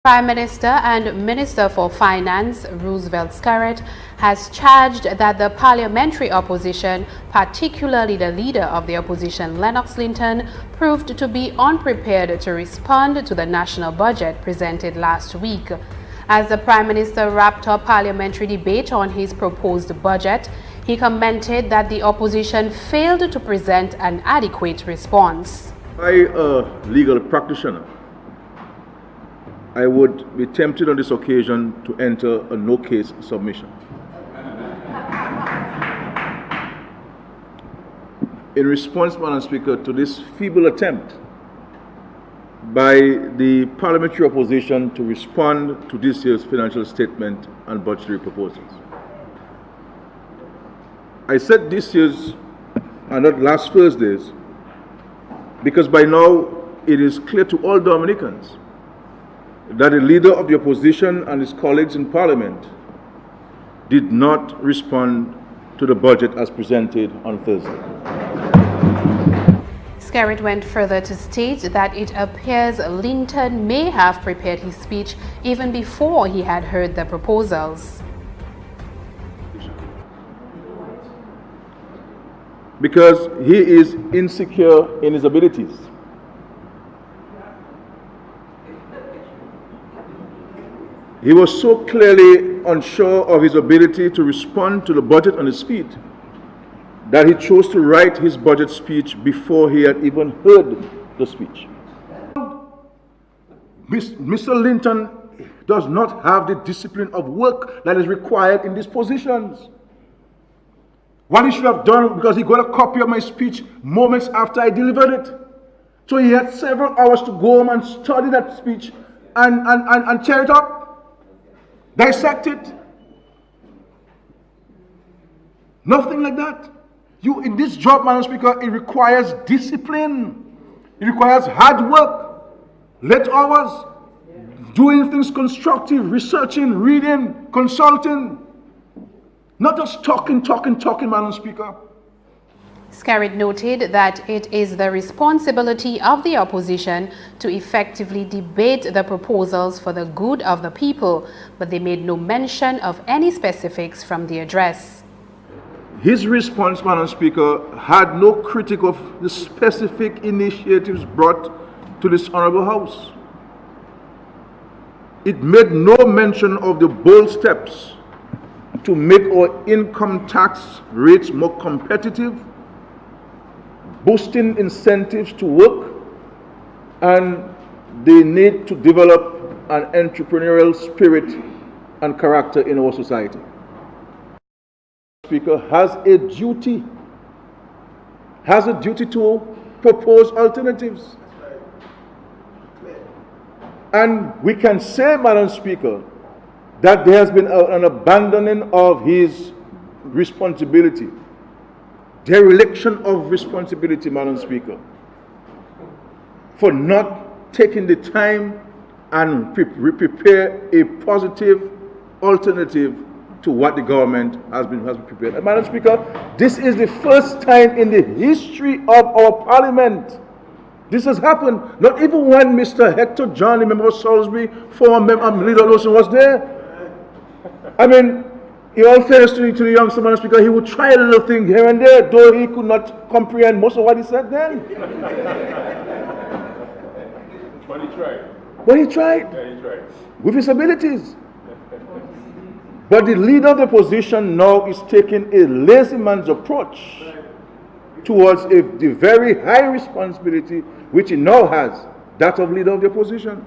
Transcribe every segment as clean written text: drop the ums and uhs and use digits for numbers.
Prime Minister and Minister for Finance, Roosevelt Skerrit, has charged that the parliamentary opposition, particularly the leader of the opposition, Lennox Linton, proved to be unprepared to respond to the national budget presented last week. As the Prime Minister wrapped up parliamentary debate on his proposed budget, he commented that the opposition failed to present an adequate response. By a legal practitioner, I would be tempted on this occasion to enter a no-case submission. In response, Madam Speaker, to this feeble attempt by the parliamentary opposition to respond to this year's financial statement and budgetary proposals, I said this year's and not last Thursday's because by now it is clear to all Dominicans that the leader of the opposition and his colleagues in Parliament did not respond to the budget as presented on Thursday. Skerrit went further to state that it appears Linton may have prepared his speech even before he had heard the proposals. Because he is insecure in his abilities. He was so clearly unsure of his ability to respond to the budget on his feet that he chose to write his budget speech before he had even heard the speech. Mr. Linton does not have the discipline of work that is required in these positions. What he should have done, because he got a copy of my speech moments after I delivered it. So he had several hours to go home and study that speech and tear it up. Dissect it. Nothing like that. In this job, Madam Speaker, it requires discipline. It requires hard work, late hours, doing things constructive, researching, reading, consulting. Not just talking, Madam Speaker. Skerrit noted that it is the responsibility of the opposition to effectively debate the proposals for the good of the people, but they made no mention of any specifics from the address. His response, Madam Speaker, had no critique of the specific initiatives brought to this Honourable House. It made no mention of the bold steps to make our income tax rates more competitive, boosting incentives to work, and the need to develop an entrepreneurial spirit and character in our society. The Speaker has a duty to propose alternatives. And we can say, Madam Speaker, that there has been an abandoning of his responsibility, dereliction of responsibility, Madam Speaker, for not taking the time and prepare a positive alternative to what the government has been prepared. And Madam Speaker, this is the first time in the history of our Parliament this has happened. Not even when Mr. Hector John, the member of Salisbury, former leader Lawson, was there. I mean, in all fairness to the youngster, Madam Speaker, he would try a little thing here and there, though he could not comprehend most of what he said then. But he tried. But he tried. Yeah, he tried. With his abilities. But the leader of the opposition now is taking a lazy man's approach towards the very high responsibility which he now has, that of leader of the opposition.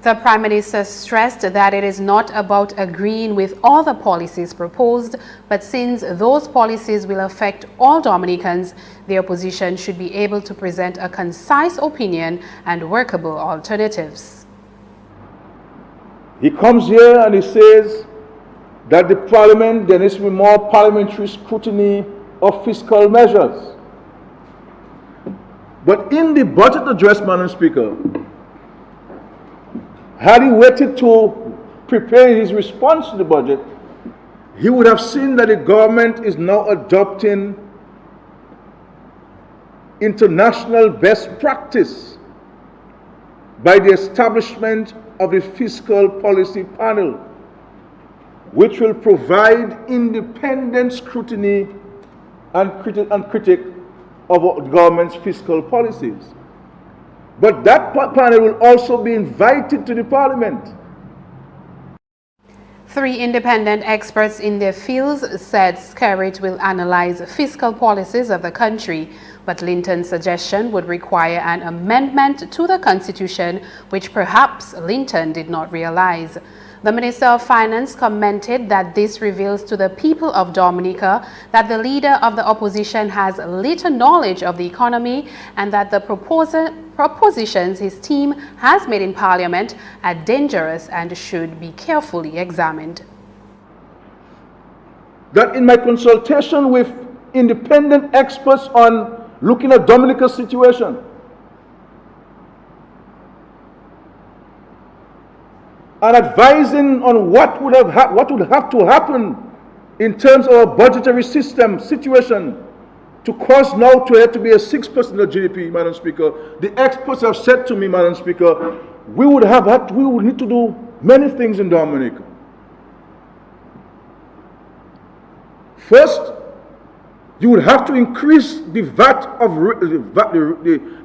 The Prime Minister stressed that it is not about agreeing with all the policies proposed, but since those policies will affect all Dominicans, the opposition should be able to present a concise opinion and workable alternatives. He comes here and he says that the Parliament, there needs to be more parliamentary scrutiny of fiscal measures. But in the budget address, Madam Speaker, had he waited to prepare his response to the budget, he would have seen that the government is now adopting international best practice by the establishment of the Fiscal Policy Panel, which will provide independent scrutiny and critique of the government's fiscal policies. But that panel will also be invited to the Parliament. 3 independent experts in their fields said Skerrit will analyze fiscal policies of the country, but Linton's suggestion would require an amendment to the Constitution, which perhaps Linton did not realize. The Minister of Finance commented that this reveals to the people of Dominica that the leader of the opposition has little knowledge of the economy and that the propositions his team has made in Parliament are dangerous and should be carefully examined. That in my consultation with independent experts on looking at Dominica's situation, and advising on what would have to happen in terms of a budgetary system situation to cause now to have to be a 6% of GDP, Madam Speaker. The experts have said to me, Madam Speaker, we would need to do many things in Dominica. First, you would have to increase the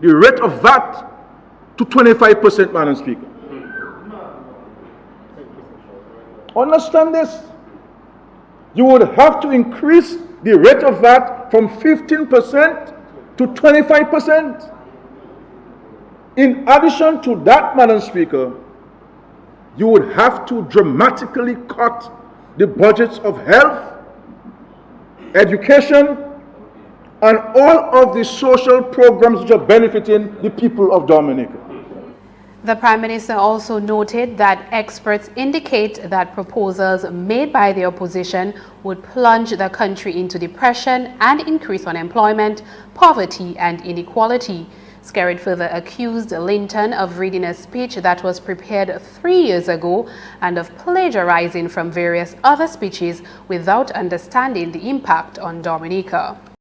the rate of VAT to 25%, Madam Speaker. Understand this. You would have to increase the rate of VAT from 15% to 25%. In addition to that, Madam Speaker, you would have to dramatically cut the budgets of health, education, and all of the social programs which are benefiting the people of Dominica. The Prime Minister also noted that experts indicate that proposals made by the opposition would plunge the country into depression and increase unemployment, poverty and inequality. Skerrit further accused Linton of reading a speech that was prepared 3 years ago and of plagiarizing from various other speeches without understanding the impact on Dominica.